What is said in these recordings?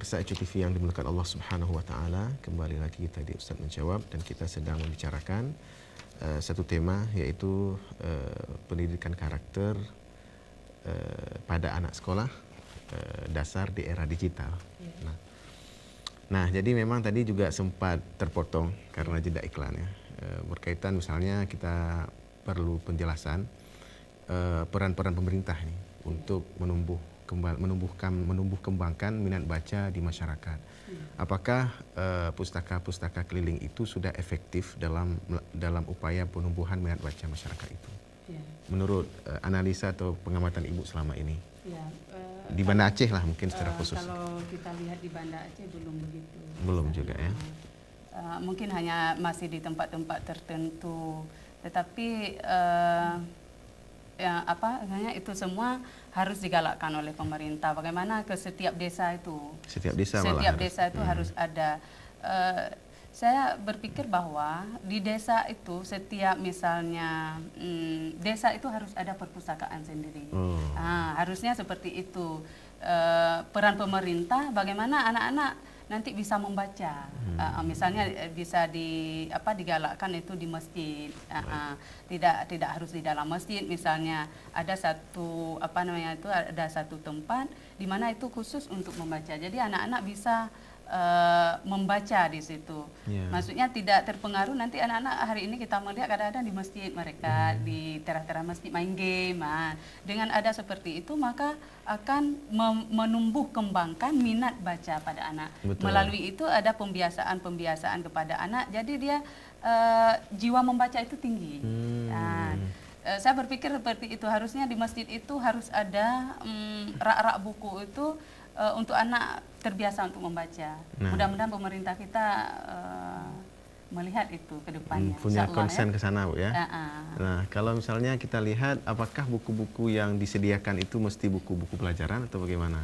pemirsa ICTV yang dimuliakan Allah Subhanahu wa taala, kembali lagi kita di Ustaz Menjawab dan kita sedang membicarakan satu tema, yaitu pendidikan karakter pada anak sekolah dasar di era digital. Nah, jadi memang tadi juga sempat terpotong karena jeda iklan ya. Berkaitan misalnya kita perlu penjelasan peran-peran pemerintah nih untuk menumbuh kembangkan minat baca di masyarakat. Apakah pustaka-pustaka keliling itu sudah efektif dalam upaya penumbuhan minat baca masyarakat itu? Ya. Menurut analisa atau pengamatan Ibu selama ini? Ya, di Banda Aceh lah mungkin secara khusus. Kalau kita lihat di Banda Aceh belum begitu. Belum juga ya. Mungkin hanya masih di tempat-tempat tertentu. Tetapi itu semua harus digalakkan oleh pemerintah. Bagaimana ke setiap desa itu? Setiap desa itu harus ada. Saya berpikir bahwa di desa itu setiap misalnya desa itu harus ada perpustakaan sendiri. Harusnya seperti itu. Peran pemerintah bagaimana anak-anak nanti bisa membaca, misalnya bisa digalakkan itu di masjid, tidak harus di dalam masjid. Misalnya ada satu tempat di mana itu khusus untuk membaca. Jadi anak-anak bisa membaca di situ. Maksudnya tidak terpengaruh nanti anak-anak hari ini kita melihat kadang-kadang di masjid mereka di teras-teras masjid main game. Dengan ada seperti itu maka akan menumbuh kembangkan minat baca pada anak. Betul. Melalui itu ada pembiasaan kepada anak. Jadi dia jiwa membaca itu tinggi. Saya berpikir seperti itu, harusnya di masjid itu harus ada rak-rak buku itu untuk anak terbiasa untuk membaca. Mudah-mudahan pemerintah kita melihat itu ke depannya. Punya konsen ke sana, Bu ya. Nah, kalau misalnya kita lihat apakah buku-buku yang disediakan itu mesti buku-buku pelajaran atau bagaimana?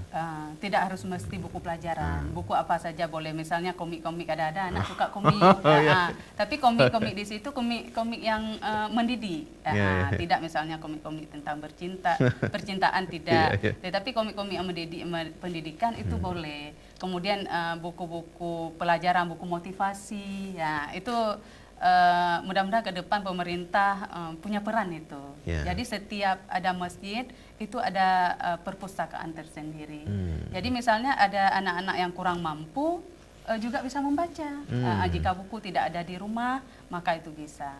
Tidak harus mesti buku pelajaran. Buku apa saja boleh. Misalnya komik-komik, ada anak suka komik. Tapi komik-komik di situ komik yang mendidik. Tidak misalnya komik-komik tentang percintaan tidak. Tetapi komik-komik yang mendidik, pendidikan itu boleh. Kemudian buku-buku pelajaran, buku motivasi, ya itu mudah-mudahan ke depan pemerintah punya peran itu. Jadi setiap ada masjid itu ada perpustakaan tersendiri. Jadi misalnya ada anak-anak yang kurang mampu juga bisa membaca. Jika buku tidak ada di rumah maka itu bisa.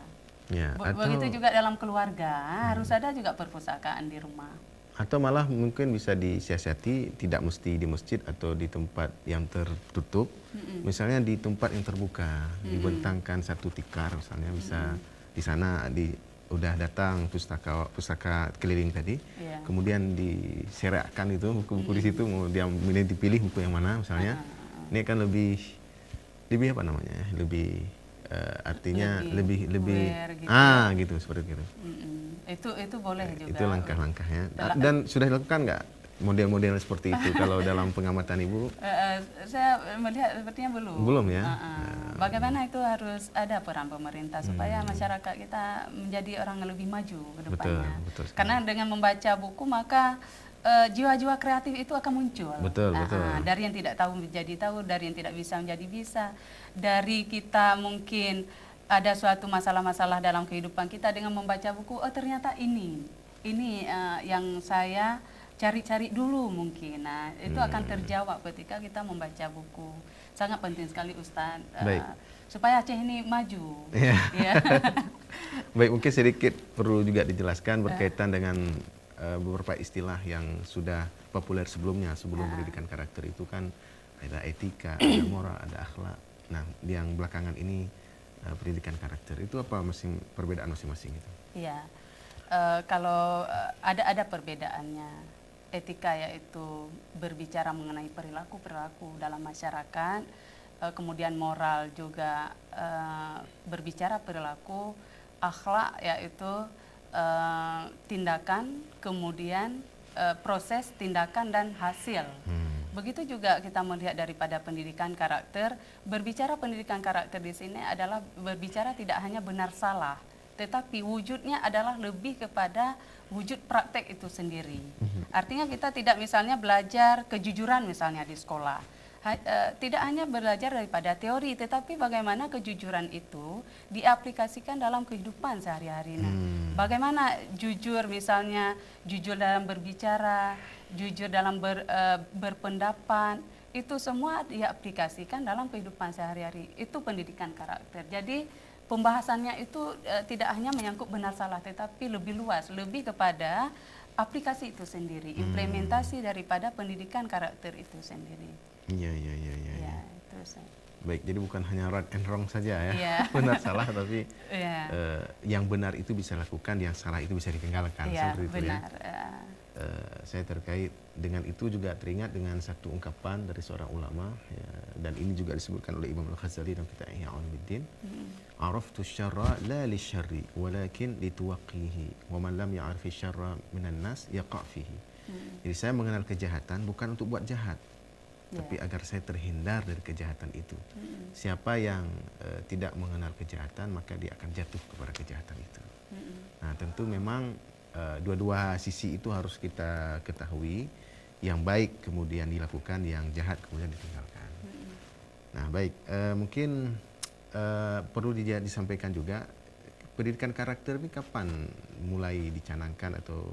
Begitu juga dalam keluarga harus ada juga perpustakaan di rumah. Atau malah mungkin bisa disiasati, tidak mesti di masjid atau di tempat yang tertutup, misalnya di tempat yang terbuka, dibentangkan satu tikar misalnya, bisa di sana udah datang pustaka keliling tadi, kemudian diserakkan itu buku-buku di situ, kemudian dipilih buku yang mana misalnya. Ini kan lebih apa namanya, artinya lebih gitu seperti itu. Itu boleh juga. Itu langkah-langkahnya. Dan sudah dilakukan nggak model-model seperti itu kalau dalam pengamatan Ibu? Saya melihat sepertinya belum. Belum ya. Bagaimana itu harus ada peran pemerintah supaya masyarakat kita menjadi orang yang lebih maju ke depannya. Betul. Karena dengan membaca buku maka jiwa-jiwa kreatif itu akan muncul. Betul. Dari yang tidak tahu menjadi tahu, dari yang tidak bisa menjadi bisa. Dari kita mungkin ada suatu masalah-masalah dalam kehidupan kita, dengan membaca buku, ternyata ini yang saya cari-cari dulu mungkin. Nah, itu akan terjawab ketika kita membaca buku. Sangat penting sekali Ustaz, supaya Aceh ini maju. Baik, mungkin sedikit perlu juga dijelaskan berkaitan dengan beberapa istilah yang sudah populer sebelumnya, sebelum pendidikan karakter itu kan ada etika, ada moral, ada akhlak. Nah, yang belakangan ini pendidikan karakter itu apa perbedaan masing-masing itu? Iya, kalau ada perbedaannya. Etika yaitu berbicara mengenai perilaku dalam masyarakat, kemudian moral juga berbicara perilaku, akhlak yaitu tindakan, kemudian proses tindakan dan hasil. Begitu juga kita melihat daripada pendidikan karakter. Berbicara pendidikan karakter di sini adalah berbicara tidak hanya benar salah, tetapi wujudnya adalah lebih kepada wujud praktek itu sendiri. Artinya kita tidak misalnya belajar kejujuran misalnya di sekolah, tidak hanya belajar daripada teori, tetapi bagaimana kejujuran itu diaplikasikan dalam kehidupan sehari-hari. Nah, bagaimana jujur, misalnya jujur dalam berbicara, jujur dalam berpendapat, itu semua diaplikasikan dalam kehidupan sehari-hari. Itu pendidikan karakter. Jadi pembahasannya itu tidak hanya menyangkut benar salah, tetapi lebih luas, lebih kepada aplikasi itu sendiri, implementasi daripada pendidikan karakter itu sendiri. Iya. Ya, itu saya. Baik, jadi bukan hanya right and wrong saja ya, Iya. benar salah, tapi Iya. yang benar itu bisa lakukan, yang salah itu bisa ditinggalkan. Iya, Seperti itu benar. ya. Saya terkait dengan itu juga teringat dengan satu ungkapan dari seorang ulama ya, dan ini juga disebutkan oleh Imam Al-Ghazali dalam kitab Ihya Ulumuddin. Araftu syarra la lisyarri walakin lituwaqihi wa man lam ya'rifi syarra minan nas yaqa' fihi. Jadi saya mengenal kejahatan bukan untuk buat jahat, tapi agar saya terhindar dari kejahatan itu. Siapa yang tidak mengenal kejahatan, maka dia akan jatuh kepada kejahatan itu. Nah, tentu memang dua-dua sisi itu harus kita ketahui. Yang baik kemudian dilakukan, yang jahat kemudian ditinggalkan. Nah, baik, mungkin perlu disampaikan juga, pendidikan karakter ini kapan mulai dicanangkan atau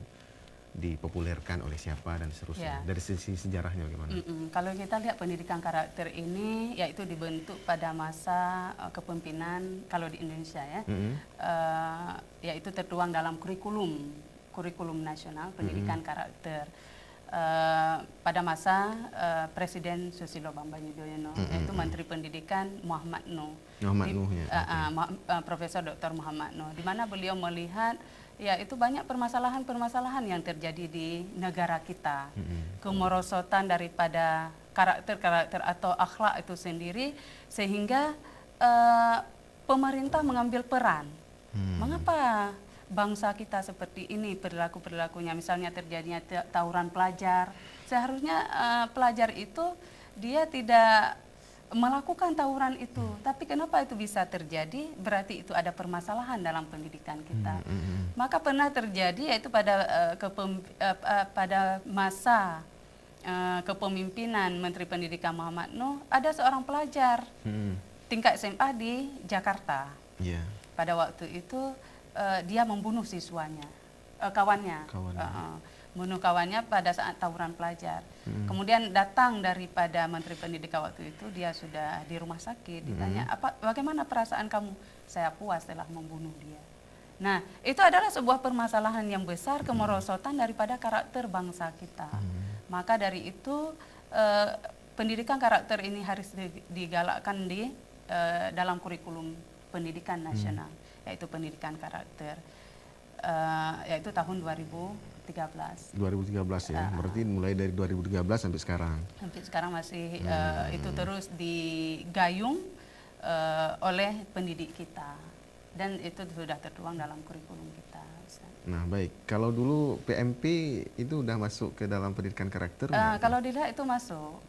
dipopulerkan oleh siapa dan seterusnya, dari sisi sejarahnya bagaimana? Kalau kita lihat pendidikan karakter ini, yaitu dibentuk pada masa kepemimpinan kalau di Indonesia ya, yaitu tertuang dalam kurikulum nasional pendidikan karakter. Pada masa Presiden Susilo Bambang Yudhoyono, yaitu Menteri Pendidikan Muhammad Nuh, Profesor Dr. Muhammad Nuh, di mana beliau melihat ya itu banyak permasalahan-permasalahan yang terjadi di negara kita, kemerosotan daripada karakter-karakter atau akhlak itu sendiri, sehingga pemerintah mengambil peran. Mengapa bangsa kita seperti ini perilaku-perilakunya, misalnya terjadinya tawuran pelajar, seharusnya pelajar itu dia tidak melakukan tawuran itu, tapi kenapa itu bisa terjadi? Berarti itu ada permasalahan dalam pendidikan kita. Maka pernah terjadi yaitu pada masa kepemimpinan Menteri Pendidikan Muhammad Nuh, ada seorang pelajar tingkat SMA di Jakarta. Pada waktu itu dia membunuh siswanya, kawannya. Bunuh kawannya pada saat tawuran pelajar. Kemudian datang daripada Menteri Pendidikan waktu itu, dia sudah di rumah sakit, ditanya, bagaimana perasaan kamu? Saya puas telah membunuh dia. Nah, itu adalah sebuah permasalahan yang besar, kemerosotan daripada karakter bangsa kita. Maka dari itu pendidikan karakter ini harus digalakkan di dalam kurikulum pendidikan nasional, yaitu pendidikan karakter, yaitu tahun 2013 ya, berarti mulai dari 2013 sampai sekarang. Sampai sekarang masih itu terus digayung oleh pendidik kita, dan itu sudah tertuang dalam kurikulum kita. Nah, baik, kalau dulu PMP itu udah masuk ke dalam pendidikan karakter? Kalau dilihat itu masuk.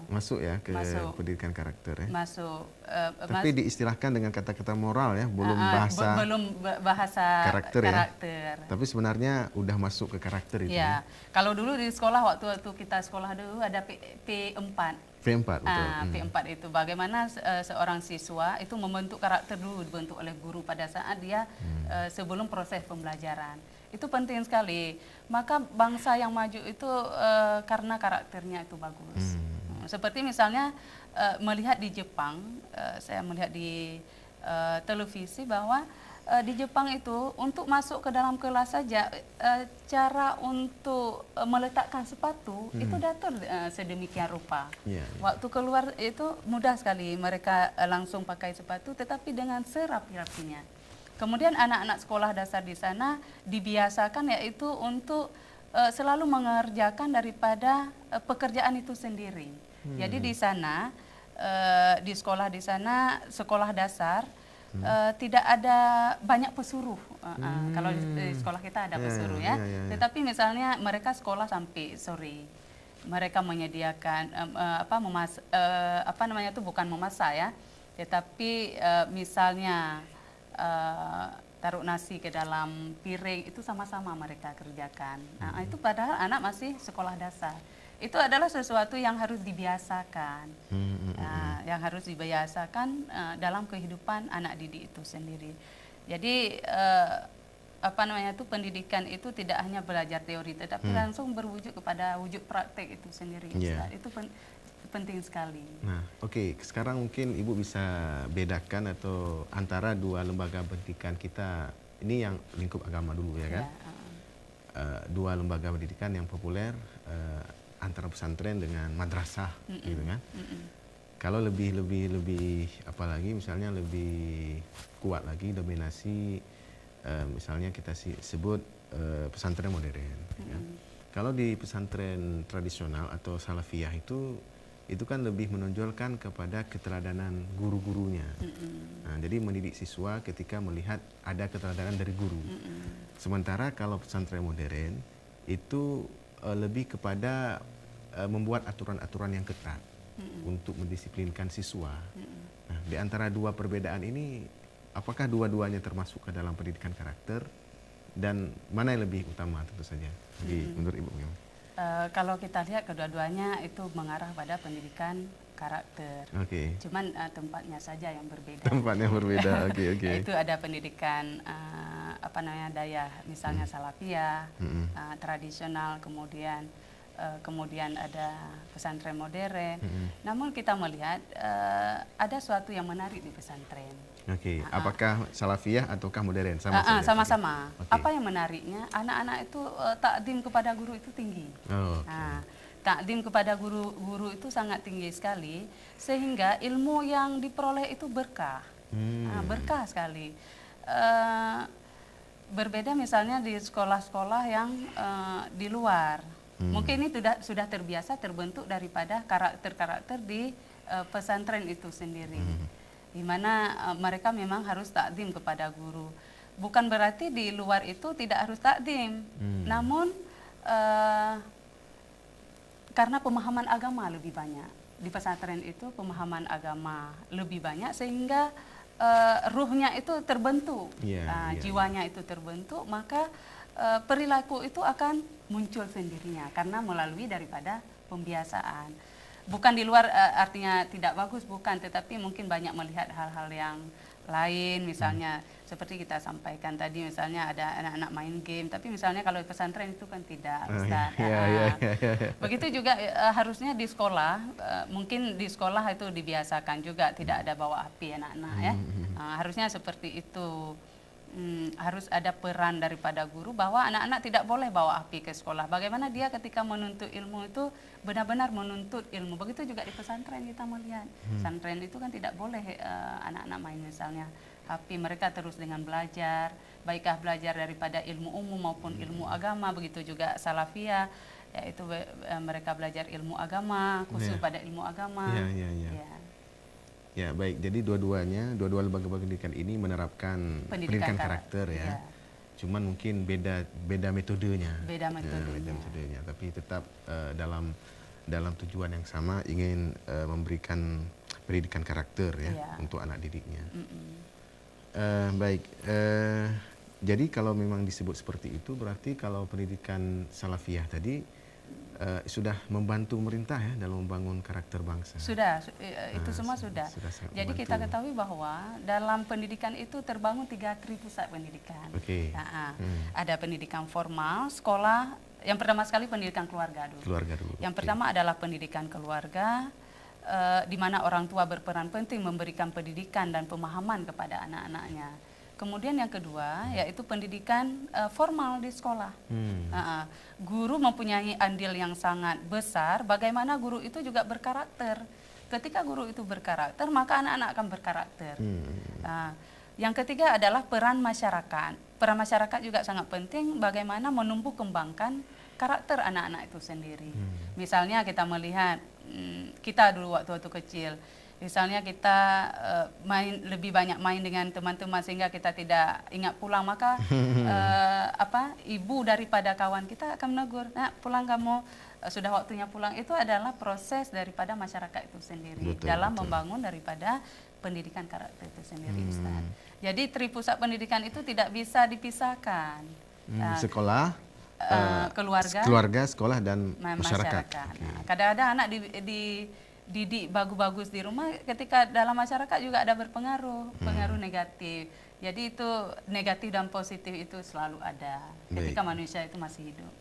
Masuk ya ke pendidikan karakter ya? Masuk. Tapi diistilahkan dengan kata-kata moral ya, belum bahasa karakter ya? Tapi sebenarnya udah masuk ke karakter itu ya? Kalau dulu di sekolah, waktu kita sekolah dulu ada P4. P4, betul. P4 itu bagaimana seorang siswa itu membentuk karakter dulu, dibentuk oleh guru pada saat dia sebelum proses pembelajaran. Itu penting sekali. Maka bangsa yang maju itu karena karakternya itu bagus. Seperti misalnya melihat di Jepang, saya melihat di televisi bahwa di Jepang itu untuk masuk ke dalam kelas saja cara untuk meletakkan sepatu itu diatur sedemikian rupa. Waktu keluar itu mudah sekali, mereka langsung pakai sepatu tetapi dengan serapi-rapinya. Kemudian anak-anak sekolah dasar di sana dibiasakan yaitu untuk selalu mengerjakan daripada pekerjaan itu sendiri. Jadi di sana di sekolah sekolah dasar tidak ada banyak pesuruh. Kalau di sekolah kita ada pesuruh ya. Tetapi misalnya mereka sekolah sampai sore. Mereka menyediakan bukan memasak ya. Tetapi misalnya taruh nasi ke dalam piring itu sama-sama mereka kerjakan. Itu padahal anak masih sekolah dasar. itu adalah sesuatu yang harus dibiasakan, yang harus dibiasakan dalam kehidupan anak didik itu sendiri. Jadi pendidikan itu tidak hanya belajar teori, tetapi langsung berwujud kepada wujud praktek itu sendiri. Itu penting sekali. Nah, oke. Sekarang mungkin Ibu bisa bedakan atau antara dua lembaga pendidikan kita. Ini yang lingkup agama dulu ya kan? Dua lembaga pendidikan yang populer antara pesantren dengan madrasah, gitu kan? Kalau lebih apalagi misalnya lebih kuat lagi dominasi, misalnya kita sebut pesantren modern. Ya. Kalau di pesantren tradisional atau salafiyah itu kan lebih menonjolkan kepada keteladanan guru-gurunya. Nah, jadi mendidik siswa ketika melihat ada keteladanan dari guru. Sementara kalau pesantren modern itu lebih kepada membuat aturan-aturan yang ketat untuk mendisiplinkan siswa. Nah, di antara dua perbedaan ini, apakah dua-duanya termasuk ke dalam pendidikan karakter dan mana yang lebih utama tentu saja menurut Ibu? Kalau kita lihat kedua-duanya itu mengarah pada pendidikan karakter. Cuman tempatnya saja yang berbeda. Tempatnya berbeda. Itu ada pendidikan daya, misalnya salafiyah, tradisional, kemudian ada pesantren modern. Namun kita melihat ada suatu yang menarik di pesantren. Apakah salafiyah ataukah modern? Sama-sama. Apa yang menariknya? Anak-anak itu takdim kepada guru itu tinggi. Takdim kepada guru itu sangat tinggi sekali, sehingga ilmu yang diperoleh itu berkah. Berkah sekali. Berbeda misalnya di sekolah-sekolah yang di luar. Mungkin ini sudah terbiasa terbentuk daripada karakter-karakter di pesantren itu sendiri. Di mana mereka memang harus takdim kepada guru. Bukan berarti di luar itu tidak harus takdim, namun karena pemahaman agama lebih banyak. Di pesantren itu pemahaman agama lebih banyak sehingga ruhnya itu terbentuk, jiwanya itu terbentuk, maka perilaku itu akan muncul sendirinya karena melalui daripada pembiasaan. Bukan di luar artinya tidak bagus, bukan, tetapi mungkin banyak melihat hal-hal yang lain, misalnya seperti kita sampaikan tadi, misalnya ada anak-anak main game, tapi misalnya kalau di pesantren itu kan tidak, Ustaz. Begitu juga harusnya di sekolah, mungkin di sekolah itu dibiasakan juga tidak ada bawa api anak-anak ya. Harusnya seperti itu. Harus ada peran daripada guru bahwa anak-anak tidak boleh bawa api ke sekolah. Bagaimana dia ketika menuntut ilmu itu benar-benar menuntut ilmu. Begitu juga di pesantren kita melihat. Pesantren itu kan tidak boleh anak-anak main misalnya api. Mereka terus dengan belajar, baikkah belajar daripada ilmu umum maupun ilmu agama. Begitu juga salafiyah, yaitu mereka belajar ilmu agama, khusus pada ilmu agama. Ya, baik. Jadi dua lembaga pendidikan ini menerapkan pendidikan karakter ya. Cuman mungkin beda metodenya. Beda metodenya, tapi tetap dalam tujuan yang sama, ingin memberikan pendidikan karakter ya untuk anak didiknya. Baik. Jadi kalau memang disebut seperti itu, berarti kalau pendidikan salafiyah tadi sudah membantu pemerintah ya dalam membangun karakter bangsa. Sudah, itu semua sudah. Jadi kita ketahui bahwa dalam pendidikan itu terbangun 3 pusat pendidikan. Ada pendidikan formal, sekolah. Yang pertama sekali pendidikan keluarga dulu. Yang pertama adalah pendidikan keluarga, di mana orang tua berperan penting memberikan pendidikan dan pemahaman kepada anak-anaknya. Kemudian yang kedua yaitu pendidikan formal di sekolah. Guru mempunyai andil yang sangat besar. Bagaimana guru itu juga berkarakter. Ketika guru itu berkarakter, maka anak-anak akan berkarakter. Yang ketiga adalah peran masyarakat. Peran masyarakat juga sangat penting. Bagaimana menumbuh kembangkan karakter anak-anak itu sendiri. Misalnya kita melihat kita dulu waktu kecil. Misalnya kita lebih banyak main dengan teman-teman sehingga kita tidak ingat pulang, maka ibu daripada kawan kita akan menegur, "Nah, pulang kamu, sudah waktunya pulang." Itu adalah proses daripada masyarakat itu sendiri dalam membangun daripada pendidikan karakter itu sendiri, Ustaz. Jadi 3 pusat pendidikan itu tidak bisa dipisahkan. Sekolah, keluarga, sekolah dan masyarakat. Nah, kadang-kadang anak dididik bagus-bagus di rumah, ketika dalam masyarakat juga ada pengaruh negatif. Jadi itu negatif dan positif itu selalu ada ketika manusia itu masih hidup.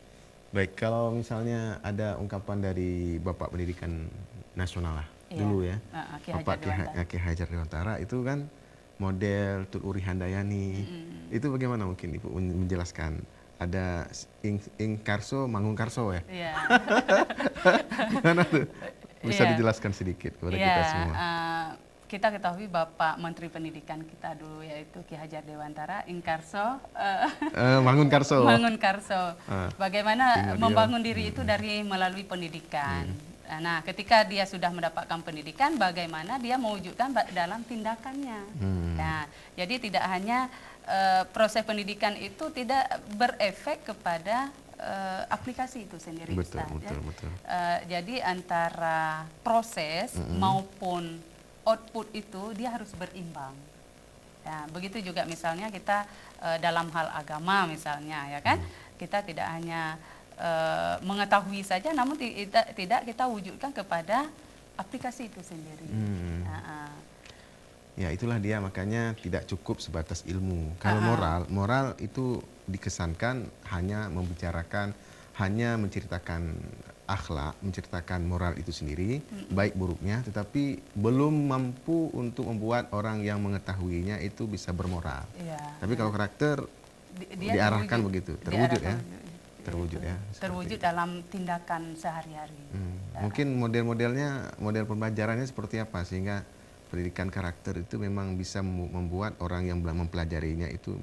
Baik, kalau misalnya ada ungkapan dari Bapak Pendidikan Nasional lah dulu ya, Bapak Ki Hajar Dewantara itu kan model Tun Uri Handayani. Itu bagaimana mungkin Ibu menjelaskan? Ada ing karso, mangun karso ya? Gimana tuh? Bisa dijelaskan sedikit kepada kita semua. Kita ketahui Bapak Menteri Pendidikan kita dulu yaitu Ki Hajar Dewantara, ing karso, mangun karso. Mangun karso. Bagaimana membangun diri itu dari melalui pendidikan. Nah, ketika dia sudah mendapatkan pendidikan, bagaimana dia mewujudkan dalam tindakannya. Nah, jadi tidak hanya proses pendidikan itu tidak berefek kepada aplikasi itu sendiri, Ustaz. Betul. Jadi antara proses maupun output itu dia harus berimbang. Nah, begitu juga misalnya kita dalam hal agama misalnya, ya kan, kita tidak hanya mengetahui saja, namun tidak kita wujudkan kepada aplikasi itu sendiri. Ya itulah dia, makanya tidak cukup sebatas ilmu. Kalau moral itu dikesankan hanya membicarakan, hanya menceritakan akhlak, menceritakan moral itu sendiri, baik buruknya, tetapi belum mampu untuk membuat orang yang mengetahuinya itu bisa bermoral. Tapi kalau karakter diarahkan begitu, terwujud ya. Terwujud dalam tindakan sehari-hari. Mungkin model pembelajarannya seperti apa sehingga pendidikan karakter itu memang bisa membuat orang yang mempelajarinya itu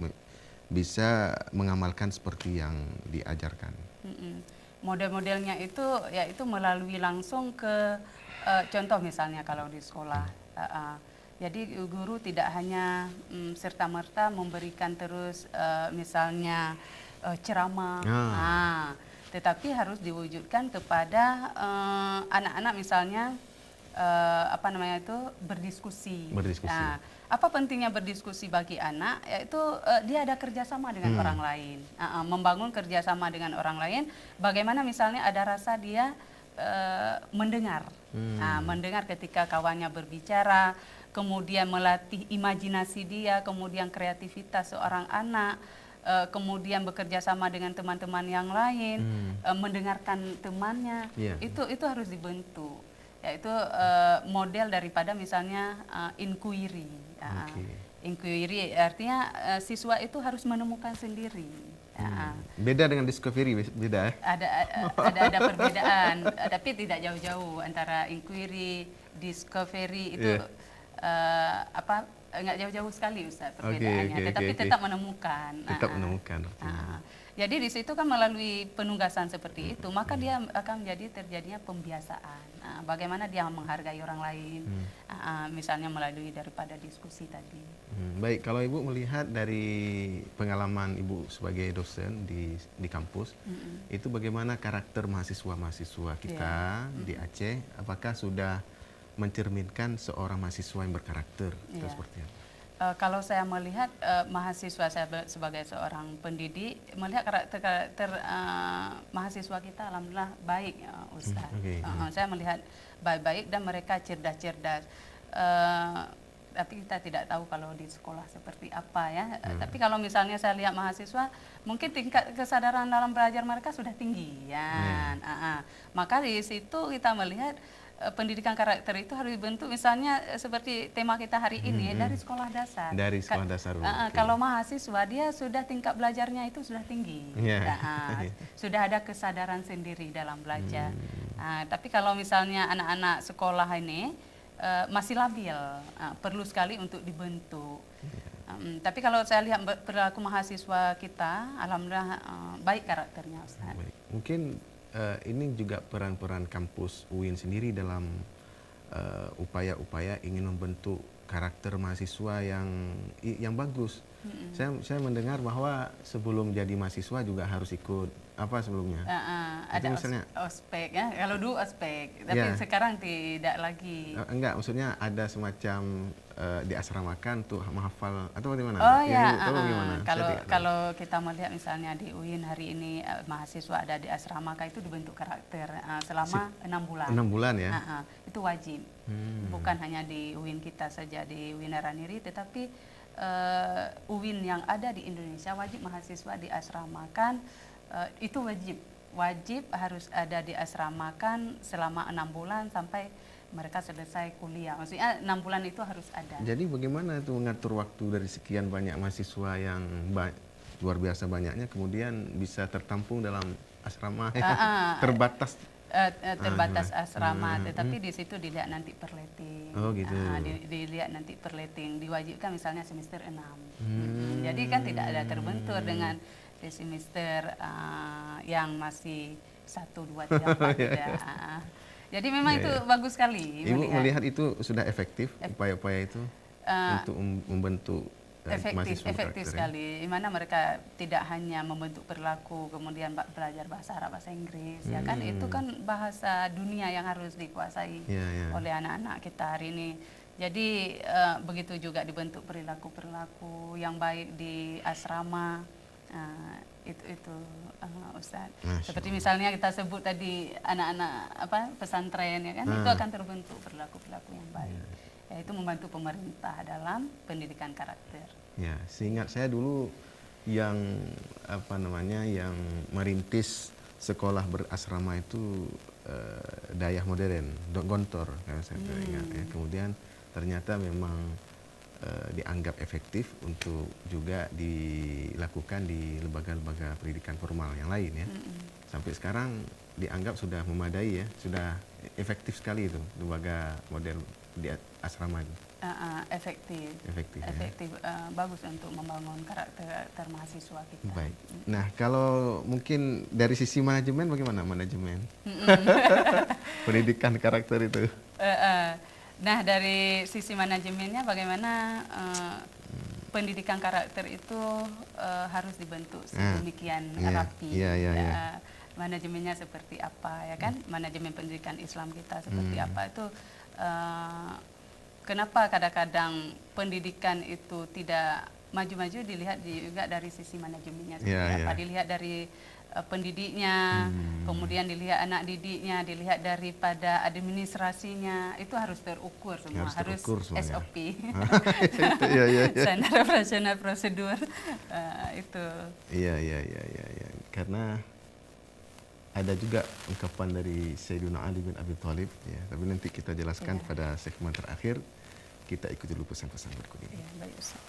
bisa mengamalkan seperti yang diajarkan. Model-modelnya itu yaitu melalui langsung ke contoh misalnya kalau di sekolah. Jadi guru tidak hanya serta-merta memberikan terus misalnya ceramah, tetapi harus diwujudkan kepada anak-anak misalnya berdiskusi. Nah, apa pentingnya berdiskusi bagi anak? Yaitu dia ada kerjasama dengan orang lain, membangun kerjasama dengan orang lain. Bagaimana misalnya ada rasa dia mendengar, mendengar ketika kawannya berbicara, kemudian melatih imajinasi dia, kemudian kreativitas seorang anak. Kemudian bekerja sama dengan teman-teman yang lain, mendengarkan temannya, itu harus dibentuk, yaitu model daripada misalnya inquiry. Inquiry artinya siswa itu harus menemukan sendiri. Beda dengan discovery, beda ya? Ada perbedaan, tapi tidak jauh-jauh antara inquiry, discovery itu nggak jauh-jauh sekali, Ustaz, perbedaannya, tetapi tetap menemukan. Jadi di situ kan melalui penugasan seperti itu, maka dia akan terjadinya pembiasaan. Bagaimana dia menghargai orang lain, misalnya melalui daripada diskusi tadi. Baik, kalau Ibu melihat dari pengalaman Ibu sebagai dosen di kampus, itu bagaimana karakter mahasiswa-mahasiswa kita di Aceh, apakah sudah mencerminkan seorang mahasiswa yang berkarakter atau seperti apa? Kalau saya melihat mahasiswa, saya sebagai seorang pendidik melihat karakter mahasiswa kita alhamdulillah baik, Ustaz. Saya melihat baik-baik dan mereka cerdas-cerdas. Tapi kita tidak tahu kalau di sekolah seperti apa ya. Tapi kalau misalnya saya lihat mahasiswa, mungkin tingkat kesadaran dalam belajar mereka sudah tinggi ya. Maka di situ kita melihat pendidikan karakter itu harus dibentuk misalnya seperti tema kita hari ini dari sekolah dasar. Dari sekolah dasar. Kalau mahasiswa dia sudah tingkat belajarnya itu sudah tinggi, sudah ada kesadaran sendiri dalam belajar. Tapi kalau misalnya anak-anak sekolah ini masih labil, perlu sekali untuk dibentuk. Tapi kalau saya lihat perilaku mahasiswa kita, alhamdulillah baik karakternya, Ustaz. Mungkin ini juga peran-peran kampus UIN sendiri dalam upaya-upaya ingin membentuk karakter mahasiswa yang bagus. Saya mendengar bahwa sebelum jadi mahasiswa juga harus ikut apa sebelumnya? Ada misalnya ospek ya. Kalau dulu ospek, tapi Ya. sekarang tidak lagi. Enggak, maksudnya ada semacam diasramakan tuh menghafal atau bagaimana? Oh Yang ya, Ibu tahu bagaimana? Saya tidak tahu. kalau kita melihat misalnya di UIN hari ini mahasiswa ada di asrama, itu dibentuk karakter selama 6 bulan. 6 bulan ya? Itu wajib. Bukan hanya di UIN kita saja, di UIN Araniri, tetapi UIN yang ada di Indonesia wajib mahasiswa diasramakan. Itu wajib harus ada diasramakan selama 6 bulan sampai mereka selesai kuliah. Maksudnya 6 bulan itu harus ada. Jadi bagaimana itu mengatur waktu dari sekian banyak mahasiswa yang luar biasa banyaknya kemudian bisa tertampung dalam asrama yang terbatas? Terbatas asrama, tetapi di situ dilihat nanti perleting. Oh gitu. Dilihat nanti perleting, diwajibkan misalnya semester 6. Jadi kan tidak ada terbentur dengan di semester yang masih 1, 2, 3, 4 tidak. Jadi memang itu bagus sekali. Ibu melihat itu sudah efektif upaya-upaya itu untuk membentuk efektif sekali. Di mana mereka tidak hanya membentuk perilaku, kemudian belajar bahasa Arab, bahasa Inggris, ya kan? Itu kan bahasa dunia yang harus dikuasai oleh anak-anak kita hari ini. Jadi begitu juga dibentuk perilaku-perilaku yang baik di asrama. Itu Ustaz. Seperti misalnya kita sebut tadi anak-anak pesantren, ya kan? Itu akan terbentuk perilaku-perilaku yang baik. Yaitu membantu pemerintah dalam pendidikan karakter. Ya, seingat saya dulu yang yang merintis sekolah berasrama itu Dayah Modern, Gontor kalau saya ingat ya. Kemudian ternyata memang dianggap efektif untuk juga dilakukan di lembaga-lembaga pendidikan formal yang lain ya. Sampai sekarang dianggap sudah memadai ya, sudah efektif sekali itu lembaga model di asrama itu. Efektif. Bagus untuk membangun karakter mahasiswa kita. Baik. Nah, kalau mungkin dari sisi manajemen bagaimana manajemen pendidikan karakter itu? Nah, dari sisi manajemennya bagaimana pendidikan karakter itu harus dibentuk sedemikian rapi. Manajemennya seperti apa, ya kan? Manajemen pendidikan Islam kita seperti apa itu. Kenapa kadang-kadang pendidikan itu tidak maju-maju, dilihat juga dari sisi manajemennya seperti apa. Dilihat dari pendidiknya, kemudian dilihat anak didiknya, dilihat daripada administrasinya, itu harus terukur semua, harus SOP, standar operasional prosedur itu. Iya. Karena ada juga ungkapan dari Sayyidina Ali bin Abi Thalib, ya, tapi nanti kita jelaskan pada segmen terakhir. Kita ikuti dulu pesan-pesan berikut ini. Baik, Ustaz.